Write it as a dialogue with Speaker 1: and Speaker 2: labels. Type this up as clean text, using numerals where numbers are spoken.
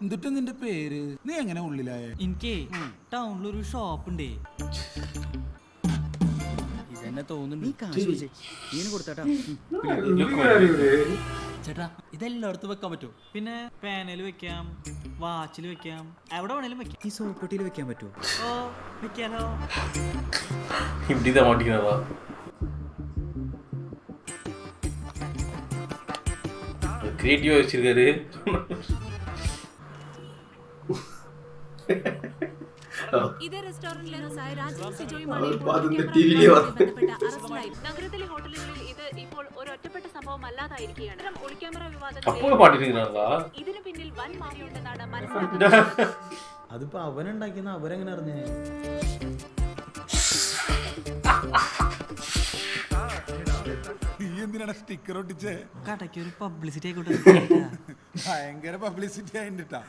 Speaker 1: എന്നിട്ട് നിന്റെ പേര് നീ എങ്ങനെ ഉള്ളിലായ?
Speaker 2: എനിക്ക് ടൗണിലൊരു ഷോപ്പ് ഉണ്ടേ. ഇതെന്നെ തോന്നുന്നു. ചേട്ടാ ഇതെല്ലായിടത്തും വെക്കാൻ പറ്റുമോ? പിന്നെ പേനയിൽ വെക്കാം, വാച്ചിൽ വെക്കാം, എവിടെ വേണേലും വെക്കാം.
Speaker 3: ഈ സോപ്പൊട്ടിയിൽ വെക്കാൻ പറ്റുമോ?
Speaker 2: ഓ വെക്കാലോ.
Speaker 4: இப்படிதான் மாட்டிக்கிறதா? கிரியேட்டிவா வச்சிருக்காரு.
Speaker 5: ഇതേ റെസ്റ്റോറന്റിലെ നഗരത്തിലെ ഹോട്ടലുകളിൽ ഇത് ഇപ്പോൾ ഒരു ഒറ്റപ്പെട്ട സംഭവം അല്ലാതായിരിക്കുകയാണ്. ഒളിക്യാമറ
Speaker 4: அப்பவே மாட்டிருக்கிறாங்களா?
Speaker 5: ഇതിനു പിന്നിൽ വൻ മാറിയുണ്ടെന്നാണ് മനസ്സിലാക്കുന്നത്.
Speaker 3: അതിപ്പോ അവനുണ്ടാക്കിയെന്ന് അവരെങ്ങനെ അറിഞ്ഞേ?
Speaker 1: നീ എന്തിനാണ് സ്റ്റിക്കർ ഒട്ടിച്ചേ?
Speaker 2: കടയ്ക്ക് ഒരു പബ്ലിസിറ്റി ആയിക്കോട്ടെ.
Speaker 1: ഭയങ്കര പബ്ലിസിറ്റി ആയിട്ടാ.